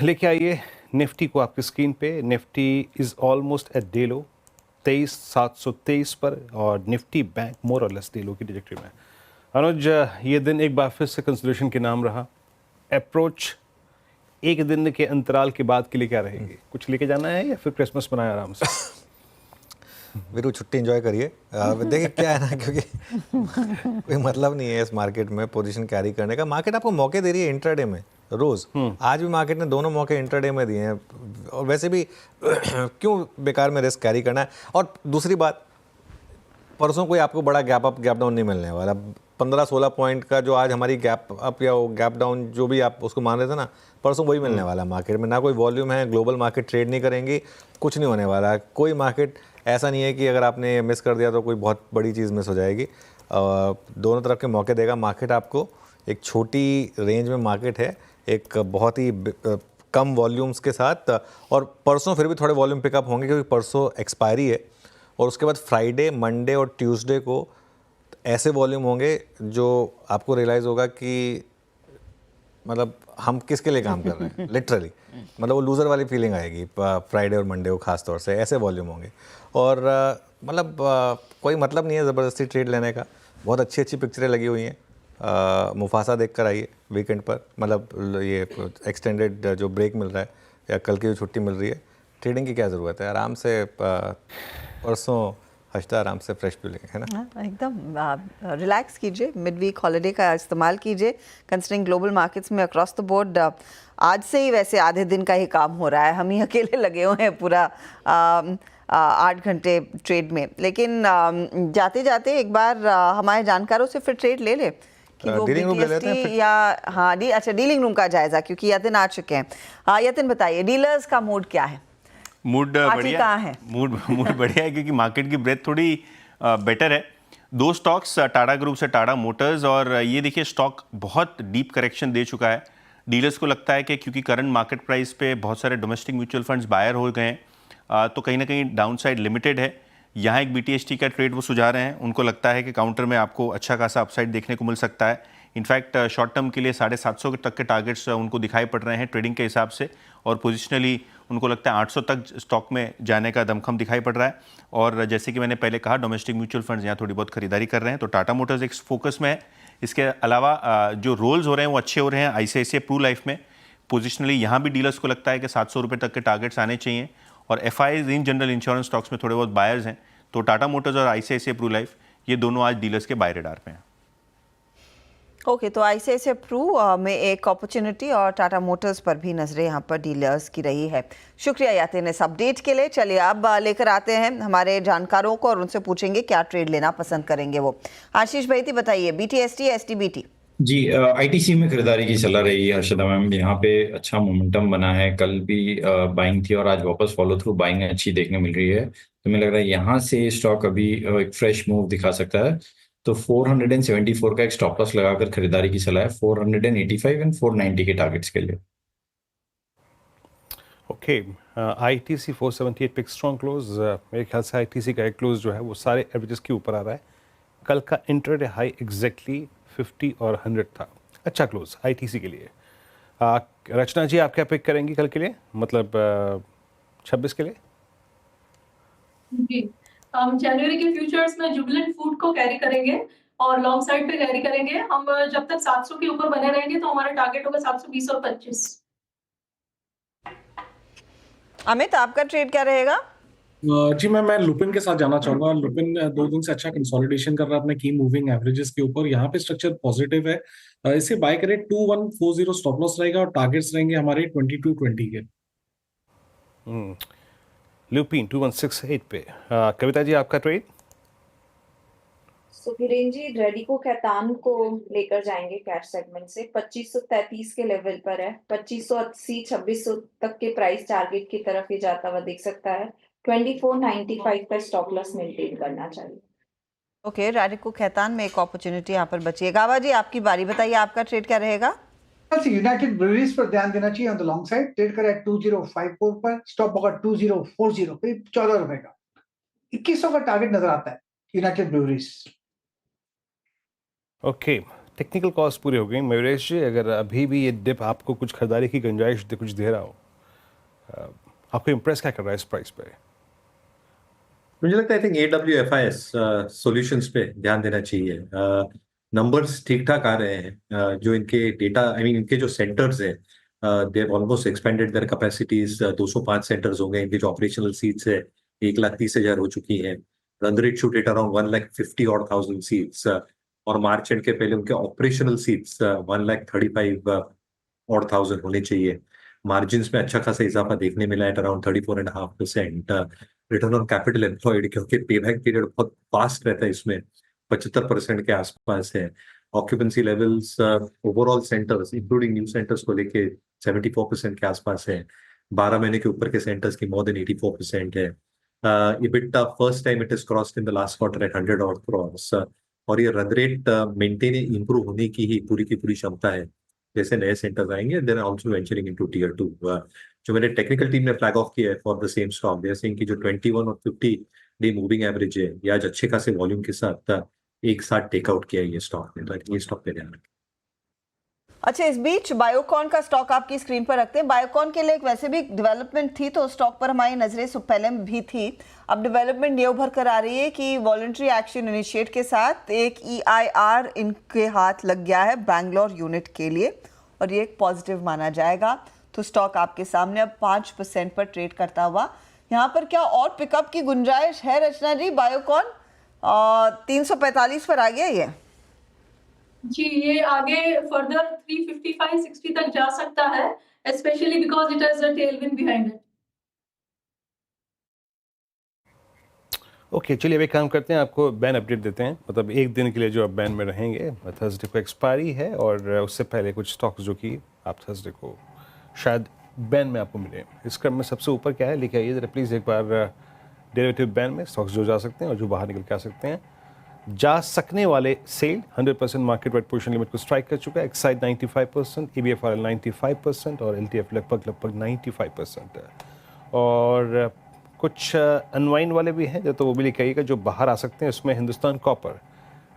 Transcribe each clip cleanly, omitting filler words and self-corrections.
लेके आइए निफ्टी को आपकी स्क्रीन पे। Nifty is almost at day low 23,723 पर और निफ्टी बैंक मोर और लेस डे लो की ट्रैजेक्टरी में। अनुज, ये दिन एक बार फिर से कंसोलिडेशन के नाम रहा। अप्रोच एक दिन के अंतराल के बाद के लिए क्या रहेगी? कुछ लेके जाना है या फिर क्रिसमस मनाए आराम से? वीरू छुट्टी एंजॉय करिए। देखिए क्या है ना, क्योंकि कोई मतलब नहीं है इस मार्केट में पोजीशन कैरी करने का। मार्केट आपको मौके दे रही है इंट्राडे में रोज। आज भी मार्केट ने दोनों मौके इंट्राडे में दिए हैं, और वैसे भी क्यों बेकार में रिस्क कैरी करना है। और दूसरी बात, परसों कोई आपको बड़ा गैप अप गैप डाउन नहीं मिलने वाला। 15-16 पॉइंट का जो आज हमारी गैप अप या गैप डाउन जो भी आप उसको मान रहे थे ना, परसों वही मिलने वाला है मार्केट में। ना कोई वॉल्यूम है, ग्लोबल मार्केट ट्रेड नहीं करेंगी, कुछ नहीं होने वाला है। कोई मार्केट ऐसा नहीं है कि अगर आपने मिस कर दिया तो कोई बहुत बड़ी चीज़ मिस हो जाएगी। दोनों तरफ के मौके देगा मार्केट आपको। एक छोटी रेंज में मार्केट है, एक बहुत ही कम वॉल्यूम्स के साथ। और परसों फिर भी थोड़े वॉल्यूम पिकअप होंगे क्योंकि परसों एक्सपायरी है, और उसके बाद फ्राइडे, मंडे और ट्यूसडे को ऐसे वॉल्यूम होंगे जो आपको रियलाइज़ होगा कि मतलब हम किसके लिए काम कर रहे हैं लिटरली। मतलब वो लूज़र वाली फीलिंग आएगी फ्राइडे और मंडे को खास तौर से। ऐसे वॉल्यूम होंगे और मतलब कोई मतलब नहीं है ज़बरदस्ती ट्रेड लेने का। बहुत अच्छी अच्छी पिक्चरें लगी हुई हैं। मुफासा देख कर आइए वीकेंड पर, मतलब ये एक्सटेंडेड जो ब्रेक मिल रहा है या कल की जो छुट्टी मिल रही है। ट्रेडिंग की क्या ज़रूरत है, आराम से परसों हफ्ता आराम से फ्रेश भी लेंगे, है ना। एकदम रिलैक्स कीजिए, मिड वीक हॉलीडे का इस्तेमाल कीजिए। कंसिडरिंग ग्लोबल मार्केट्स में अक्रॉस द बोर्ड आज से ही वैसे आधे दिन का ही काम हो रहा है, हम ही अकेले लगे हुए हैं पूरा 8 घंटे ट्रेड में। लेकिन जाते जाते एक बार हमारे जानकारों से फिर ट्रेड ले ले कि वो BTST या अच्छा डीलिंग रूम का जायजा, क्योंकि यतिन आ चुके हैं। यतिन बताइए, डीलर्स का मूड क्या है? मूड बढ़िया है। मूड बढ़िया है क्योंकि मार्केट की ब्रेथ थोड़ी बेटर है। 2 स्टॉक्स टाटा ग्रुप से टाटा मोटर्स, और ये देखिए स्टॉक बहुत डीप करेक्शन दे चुका है। डीलर्स को लगता है कि क्योंकि करंट मार्केट प्राइस पे बहुत सारे डोमेस्टिक म्यूचुअल फंड्स बायर हो गए हैं, तो कहीं ना कहीं डाउनसाइड लिमिटेड है। यहाँ एक BTST का ट्रेड वो सुझा रहे हैं। उनको लगता है कि काउंटर में आपको अच्छा खासा अपसाइड देखने को मिल सकता है। इनफैक्ट शॉर्ट टर्म के लिए 750 तक के टारगेट्स उनको दिखाई पड़ रहे हैं ट्रेडिंग के हिसाब से, और पोजिशनली उनको लगता है 800 तक स्टॉक में जाने का दमखम दिखाई पड़ रहा है। और जैसे कि मैंने पहले कहा, डोमेस्टिक म्यूचुअल फंड्स यहाँ थोड़ी बहुत खरीदारी कर रहे हैं, तो टाटा मोटर्स एक फोकस में है। इसके अलावा जो रोल्स हो रहे हैं वो अच्छे हो रहे हैं ICICI प्रू लाइफ में। पोजिशनली यहाँ भी डीलर्स को लगता है कि 700 रुपये तक के टारगेट्स आने चाहिए, और FIs in general insurance stocks में थोड़े बहुत बायर्स हैं। तो टाटा मोटर्स और ICICI प्रू लाइफ, ये दोनों आज डीलर्स के बाय रेडार पे हैं। ओके, तो ICICI प्रू में एक अपॉर्चुनिटी और टाटा मोटर्स पर भी नजरें यहाँ पर डीलर्स की रही है। शुक्रिया यातिन इस अपडेट के लिए। चलिए अब लेकर आते हैं हमारे जानकारों को और उनसे पूछेंगे क्या ट्रेड लेना पसंद करेंगे वो। आशीष भाई बताइए, BTST STBT? जी, ITC में खरीदारी की सलाह रही है हर्षदा मैम। यहाँ पे अच्छा मोमेंटम बना है, कल भी बाइंग थी और आज वापस फॉलो थ्रू बाइंग अच्छी देखने मिल रही है। तो मुझे लग रहा है यहाँ से स्टॉक अभी एक फ्रेश मूव दिखा सकता है। तो 474 का एक स्टॉप लॉस लगाकर खरीदारी की सलाह है, 485 एंड 490 के टारगेट्स के लिए। ओके, ITC 478 पे स्ट्रॉन्ग क्लोज। मेरे ख्याल से ITC का एक क्लोज जो है वो सारे एवरेजेस के ऊपर आ रहा है। कल का इंट्राडे हाई एग्जैक्टली 50 और 100 था। अच्छा क्लोज ITC के लिए। रचना जी, आप क्या पिक करेंगी कल के लिए, मतलब 26 के लिए? जी, हम जनवरी के फ्यूचर्स में जुबिलेंट फूड को कैरी करेंगे और लॉन्ग साइड पे कैरी करेंगे। हम जब तक 700 के ऊपर बने रहेंगे तो हमारा टारगेट होगा 720 और 25। अमित, आपका ट्रेड क्या रहेगा? जी मैं लुपिन के साथ जाना चाहूंगा। लुपिन 2 दिन से अच्छा कंसोलिडेशन कर रहा है अपने की मूविंग एवरेजेस के ऊपर। यहाँ पे स्ट्रक्चर पॉजिटिव है, इसे बाय करें। 2140 स्टॉप लॉस रहेगा और टारगेट्स रहेंगे हमारे 2220 के। लुपिन 2168 पे। कविता जी, आपका ट्रेड? सुखिरेन जी, रेडिको खैतान को लेकर जाएंगे कैश सेगमेंट से। 2533 के लेवल पर है। 2580 2600 तक के प्राइस टारगेट की तरफ ही जाता हुआ दिख सकता है। 2495 का स्टॉप लॉस मेंटेन करना चाहिए। ओके, रेडिको खैतान में एक अपॉर्चुनिटी यहाँ पर बची है। गावा जी, आपकी बारी, बताइए आपका ट्रेड क्या रहेगा? यूनाइटेड ब्रूअरीज पर ध्यान देना चाहिए on the long side. Trade करें 2054 पर, स्टॉप होगा 2040, करीब 14 रुपए का। 2100 का टारगेट नजर आता है United breweries. Okay, technical cost पूरी हो गई। मयूरेश जी, अगर अभी भी ये डिप आपको कुछ खरीदारी की गुंजाइश कुछ दे रहा हो, आपको इम्प्रेस क्या कर रहा है इस प्राइस पे? मुझे लगता है आई थिंक AWFIS सॉल्यूशंस पे ध्यान देना चाहिए। नंबर्स ठीक ठाक आ रहे हैं। जो इनके डेटा, आई मीन इनके जो सेंटर्स हैं, they have almost expanded there capacities. 205 centres हो गए। इनके जो ऑपरेशनल सीट्स है 1,30,000 हो चुकी हैं। Run rate should hit around 1,50,000 seats. और मार्च एंड के पहले उनके ऑपरेशनल सीट्स 1,35,000 होने चाहिए। मार्जिन्स में अच्छा खासा इजाफा देखने मिला है, around 34.5%। Return on capital employed, क्योंकि पेबैक पीरियड बहुत फास्ट रहता है इसमें, 75% के आसपास है। Occupancy levels overall centres including new centres को लेके 74% के आसपास है। 12 महीने के ऊपर के सेंटर्स की मोर देन 84% है। EBITDA first time it is crossed in the last quarter at 100 odd crores। और ये रन रेट मेंटेन इंप्रूव होने की ही पूरी की पूरी क्षमता है जैसे नए सेंटर्स आएंगे। Then also venturing into tier 2। जो मेरे टेक्निकल टीम ने फ्लैग ऑफ किया है for the same stock, they are saying कि जो 21 और 50 डे मूविंग एवरेज है ये आज अच्छे खासे वॉल्यूम के साथ एक साथ टेकआउट किया है ये स्टॉक ने। तो ये स्टॉक पे ध्यान रखें। अच्छा, इस बीच बायोकॉन का स्टॉक आपकी स्क्रीन पर रखते हैं। बायोकॉन के लिए एक वैसे भी डेवलपमेंट थी, तो स्टॉक पर हमारी नजरें पहले भी थी। अब डेवलपमेंट ये उभर कर आ रही है कि वॉलंटरी एक्शन इनिशिएट के साथ एक EIR इनके हाथ लग गया है बैंगलोर यूनिट के लिए, और ये एक पॉजिटिव माना जाएगा। तो स्टॉक आपके सामने अब 5% पर ट्रेड करता हुआ। यहाँ पर क्या और पिकअप की गुंजाइश है रचना जी? बायोकॉन 345 पर आ गया ये। जी, ये आगे फर्दर 355-60 तक जा सकता है, specially because it has a Tailwind behind it. Okay, चलिए अब एक काम करते हैं, आपको बैन अपडेट देते हैं। मतलब एक दिन के लिए जो आप बैन में रहेंगे, थर्सडे को एक्सपायरी है, और उससे पहले कुछ स्टॉक्स जो कि आप थर्सडे को शायद बैन में आपको मिले। इस क्रम में सबसे ऊपर क्या है, लेके आइए जरा प्लीज़ एक बार। डेरिवेटिव बैन में स्टॉक्स जो जा सकते हैं और जो बाहर निकल के आ सकते हैं। जा सकने वाले sell 100% market wide position limit को स्ट्राइक कर चुका है। एक्साइड 95%, EBFRL 95% और LTF लगभग 95% है। और कुछ अनवाइंड वाले भी हैं, तो वो भी लेके आइएगा जो बाहर आ सकते हैं। इसमें हिंदुस्तान कॉपर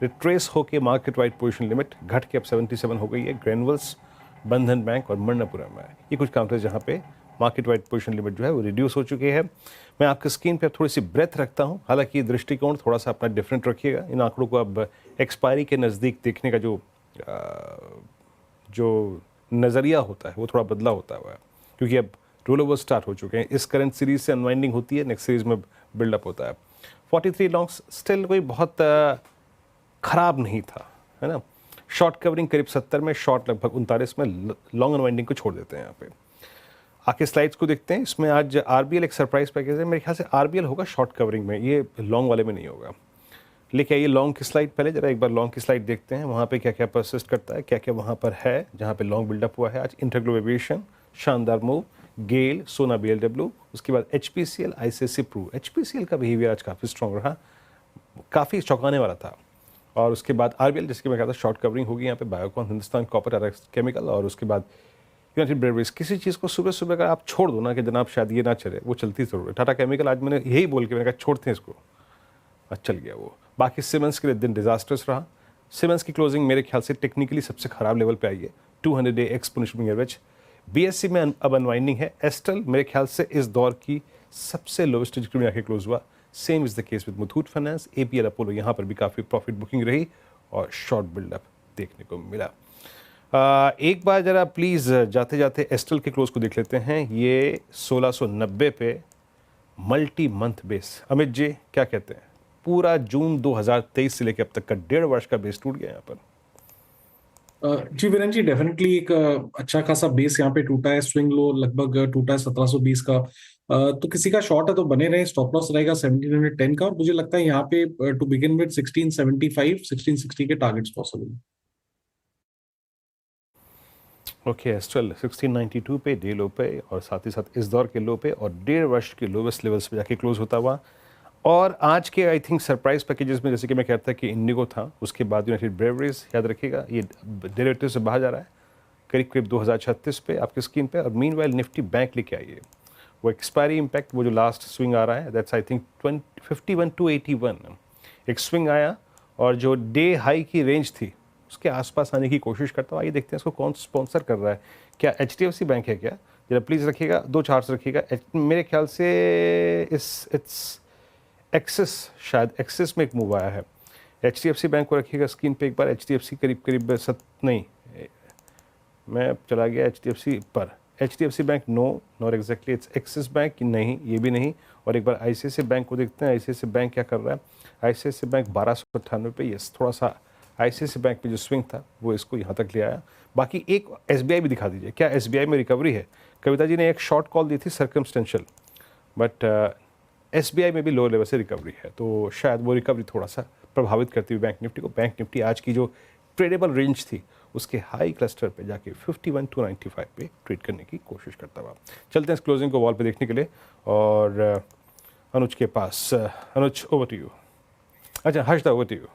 रिट्रेस होकर मार्केट वाइड पोजीशन लिमिट घट के अब 77 हो गई है। ग्रेनुअल्स, बंधन बैंक और मन्नापुरम है, ये कुछ काउंटर्स जहाँ पे मार्केट वाइड पोजीशन लिमिट जो है वो रिड्यूस हो चुकी है। मैं आपकी स्क्रीन पे अब थोड़ी सी ब्रेथ रखता हूँ, हालांकि दृष्टिकोण थोड़ा सा अपना डिफरेंट रखिएगा। इन आंकड़ों को अब एक्सपायरी के नज़दीक देखने का जो नज़रिया होता है वो थोड़ा बदला होता है, क्योंकि अब रोल ओवर स्टार्ट हो चुके हैं। इस करंट सीरीज से अनवाइंडिंग होती है, नेक्स्ट सीरीज में बिल्डअप होता है। 43 लॉन्ग्स स्टिल कोई बहुत ख़राब नहीं था, है ना। शॉर्ट कवरिंग करीब 70 में, शॉर्ट लगभग 39 में, लॉन्ग अनवाइंडिंग को छोड़ देते हैं यहाँ पे। आके स्लाइड्स को देखते हैं। इसमें आज RBL एक सरप्राइज पैकेज है, मेरे ख्याल से RBL होगा शॉर्ट कवरिंग में, ये लॉन्ग वाले में नहीं होगा। लेकिन आइए लॉन्ग की स्लाइड पहले जरा एक बार लॉन्ग की स्लाइड देखते हैं, वहाँ पे क्या क्या परसिस्ट करता है, क्या क्या वहाँ पर है जहाँ पे लॉन्ग बिल्डअप हुआ है। आज इंटरग्लोब एविएशन शानदार मूव, गेल, सोना BLW, उसके बाद HPCL, ICICI प्रू। HPCL का बिहेवियर आज काफ़ी स्ट्रॉन्ग रहा, काफ़ी चौंकाने वाला था। और उसके बाद RBL, जिसकी मैं कहता शॉर्ट कवरिंग होगी यहाँ पे। Biocon, Hindustan copper, RX chemical, और उसके बाद यूनाइटेड ब्रेवरीज। किसी चीज़ को सुबह सुबह अगर आप छोड़ दो ना कि जनाब शायद ये ना चले, वो चलती ज़रूर है। टाटा केमिकल आज मैंने यही बोल के मैंने कहा छोड़ते हैं इसको, चल गया वो। बाकी सीमेंस के लिए दिन डिजास्टर्स रहा। सीमेंस की क्लोजिंग मेरे ख्याल से टेक्निकली सबसे खराब लेवल पे आई है, 200 डे एक्सपोनेंशियल एवरेज। BSE में अब अनवाइंडिंग है। एस्टल मेरे ख्याल से इस दौर की सबसे लोवेस्ट ट्रैजेक्टरी में आके क्लोज हुआ। Same is the case with Muthoot finance, APL Apollo, यहाँ पर भी काफ़ी प्रॉफिट बुकिंग रही और शॉर्ट बिल्डअप देखने को मिला। एक बार जरा प्लीज़ जाते जाते एस्टल के क्लोज को देख लेते हैं। ये 1690 पे multi month base. Amit ji क्या कहते हैं, पूरा जून 2023 से लेकर अब तक का 1.5 वर्ष का बेस टूट गया यहाँ पर। जी वीरेन जी, डेफिनेटली एक अच्छा खासा बेस यहाँ पे टूटा है। स्विंग लो लगभग टूटा है 1720 का। तो किसी का शॉर्ट है तो बने रहे। स्टॉप लॉस रहेगा 1710 का, और मुझे लगता है यहाँ पे टू बिगिन विद 1675 1660 के टारगेट्स पॉसिबल। ओके, एस्ट्रल 1692 पे डे लो पे, और साथ ही साथ इस दौर के लो पे और 1.5 वर्ष के लोवेस्ट लेवल्स पे जाके क्लोज होता हुआ। और आज के आई थिंक सरप्राइज पैकेजेस में, जैसे कि मैं कहता कि इंडिगो था, उसके बाद यूनाइटेड ब्रेवरीज, याद रखिएगा ये डेरिवेटिव से बाहर जा रहा है करीब करीब 2036 पे आपकी स्क्रीन पे। और मीनवाइल निफ्टी बैंक लेके आइए, वो एक्सपायरी इम्पैक्ट, वो जो लास्ट स्विंग आ रहा है दैट्स आई थिंक 51 to 81 एक स्विंग आया, और जो डे हाई की रेंज थी उसके आसपास आने की कोशिश करता हूँ। आइए देखते हैं इसको कौन स्पॉन्सर कर रहा है। क्या HDFC बैंक है क्या? जरा प्लीज़ रखिएगा, 2 चार्ट्स रखिएगा। मेरे ख्याल से इट्स एक्सिस, शायद एक्सिस में एक मूव आया है। HDFC बैंक को रखिएगा स्क्रीन पे एक बार। HDFC करीब नहीं, मैं चला गया HDFC पर। HDFC bank not exactly, its axis bank नहीं, ये भी नहीं। और एक बार ICICI बैंक को देखते हैं। ICICI बैंक क्या कर रहा है? ICICI बैंक 1298 पे, यस, थोड़ा सा ICICI बैंक पे जो स्विंग था वो इसको यहाँ तक ले आया। बाकी एक SBI भी दिखा दीजिए, क्या SBI में रिकवरी है? कविता जी ने एक शॉर्ट कॉल दी थी सर्कमस्टेंशियल, बट SBI में भी लो लेवल से रिकवरी है, तो शायद वो रिकवरी थोड़ा सा प्रभावित करती हुई बैंक निफ्टी को। बैंक निफ्टी आज की जो ट्रेडेबल रेंज थी उसके हाई क्लस्टर पे जाके 51,295 पे ट्रेड करने की कोशिश करता हुआ। चलते हैं इस क्लोजिंग को वॉल पे देखने के लिए और अनुज के पास। अनुज, ओवर टू यू। अच्छा हर्षदा, ओवर टू यू।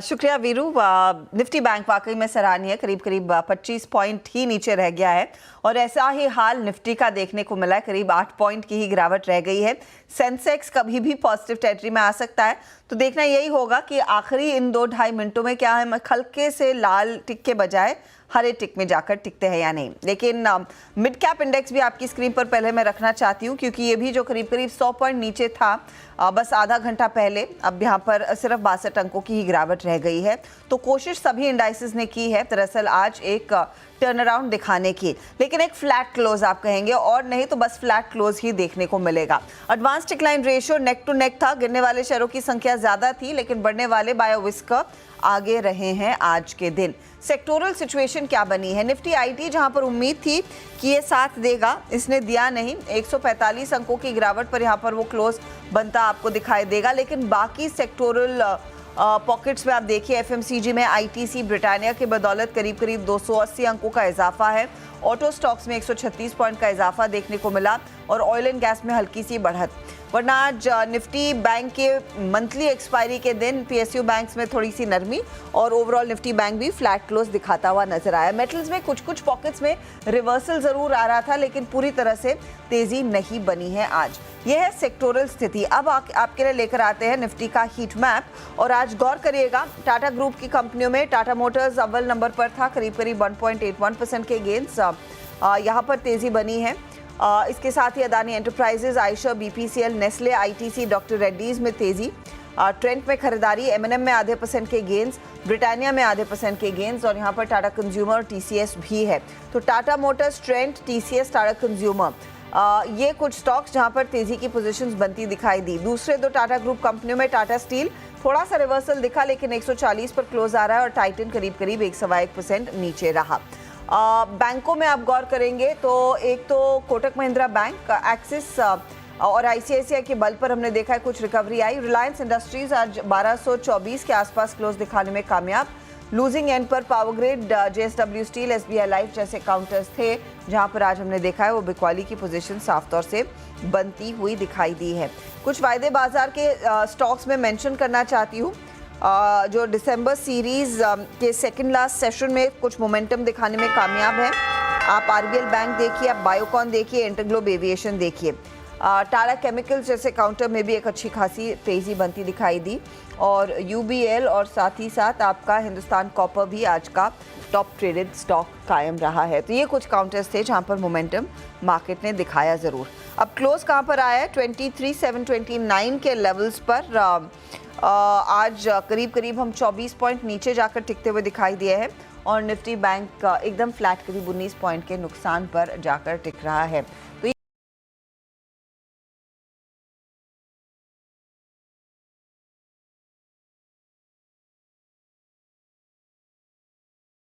शुक्रिया वीरू। निफ्टी बैंक वाकई में सराहनीय, करीब 25 पॉइंट ही नीचे रह गया है और ऐसा ही हाल निफ्टी का देखने को मिला है। करीब 8 पॉइंट की ही गिरावट रह गई है। सेंसेक्स कभी भी पॉजिटिव टेरिटरी में आ सकता है, तो देखना यही होगा कि आखिरी इन 2-2.5 मिनटों में क्या है, हल्के से लाल टिक के बजाय हरे टिक में जाकर टिकते हैं या नहीं। लेकिन मिड कैप इंडेक्स भी आपकी स्क्रीन पर पहले मैं रखना चाहती हूँ, क्योंकि ये भी जो करीब 100 पॉइंट नीचे था बस आधा घंटा पहले, अब यहाँ पर सिर्फ 62 अंकों की ही गिरावट रह गई है। तो कोशिश सभी इंडाइसेस ने की है दरअसल आज एक टर्न अराउंड दिखाने की, लेकिन एक फ्लैट क्लोज आप कहेंगे, और नहीं तो बस फ्लैट क्लोज ही देखने को मिलेगा। Advance decline ratio neck to neck था, गिरने वाले शेयरों की संख्या ज्यादा थी, लेकिन बढ़ने वाले बायोविस्कर आगे रहे हैं आज के दिन। सेक्टोरल सिचुएशन क्या बनी है? निफ्टी IT जहां पर उम्मीद थी कि ये साथ देगा, इसने दिया नहीं। 145 अंकों की गिरावट पर यहां पर वो क्लोज बनता आपको दिखाई देगा। लेकिन बाकी सेक्टोरल पॉकेट्स में आप देखिए, FMCG में ITC ब्रिटानिया के बदौलत करीब 280 अंकों का इजाफा है। ऑटो स्टॉक्स में 136 पॉइंट का इजाफा देखने को मिला और ऑयल एंड गैस में हल्की सी बढ़त। वरना आज निफ्टी बैंक के मंथली एक्सपायरी के दिन PSU बैंक्स में थोड़ी सी नरमी और ओवरऑल निफ्टी बैंक भी फ्लैट क्लोज दिखाता हुआ नजर आया। मेटल्स में कुछ पॉकेट्स में रिवर्सल जरूर आ रहा था, लेकिन पूरी तरह से तेजी नहीं बनी है आज। यह है सेक्टोरल स्थिति। अब आपके लिए लेकर आते हैं निफ्टी का हीट मैप और आज गौर करिएगा, टाटा ग्रुप की कंपनियों में टाटा मोटर्स अव्वल नंबर पर था, करीब 1.81% के गेन्स यहाँ पर तेजी बनी है। इसके साथ ही Adani enterprises, Eicher, BPCL, Nestle, ITC, doctor Reddy's में तेजी। ट्रेंट में खरीदारी, M&M में आधे % के गेंस, ब्रिटानिया में आधे % के गेंस और यहाँ पर टाटा कंज्यूमर और TCS भी है। तो Tata Motors, Trent, TCS, Tata consumer, ये कुछ स्टॉक्स जहां पर तेजी की पोजीशंस बनती दिखाई दी। दूसरे 2 टाटा ग्रुप कंपनियों में टाटा स्टील थोड़ा सा रिवर्सल दिखा, लेकिन 140 पर क्लोज आ रहा है और टाइटन करीब 1.1% नीचे रहा। बैंकों में आप गौर करेंगे तो एक तो कोटक महिंद्रा बैंक, एक्सिस और ICICI के बल पर हमने देखा है कुछ रिकवरी आई। रिलायंस इंडस्ट्रीज आज 1224 के आसपास क्लोज दिखाने में कामयाब। लूजिंग एंड पर Power Grid, JSW Steel, SBI Life जैसे काउंटर्स थे जहां पर आज हमने देखा है वो बिकवाली की पोजीशन साफ तौर से बनती हुई दिखाई दी है। कुछ वायदे बाजार के स्टॉक्स में मेंशन करना चाहती हूँ, जो दिसंबर सीरीज के सेकंड लास्ट सेशन में कुछ मोमेंटम दिखाने में कामयाब है। आप RBL बैंक देखिए, आप बायोकॉन देखिए, इंटरग्लोब एविएशन देखिए। टाटा केमिकल्स जैसे काउंटर में भी एक अच्छी खासी तेजी बनती दिखाई दी और UBL और साथ ही साथ आपका हिंदुस्तान कॉपर भी आज का टॉप ट्रेडेड स्टॉक कायम रहा है। तो ये कुछ काउंटर्स थे जहां पर मोमेंटम मार्केट ने दिखाया ज़रूर। अब क्लोज कहां पर आया है? 23,729 के लेवल्स पर आज करीब हम 24 पॉइंट नीचे जाकर टिकते हुए दिखाई दिए हैं और निफ्टी बैंक एकदम फ्लैट करीब 19 पॉइंट के नुकसान पर जाकर टिक रहा है। तो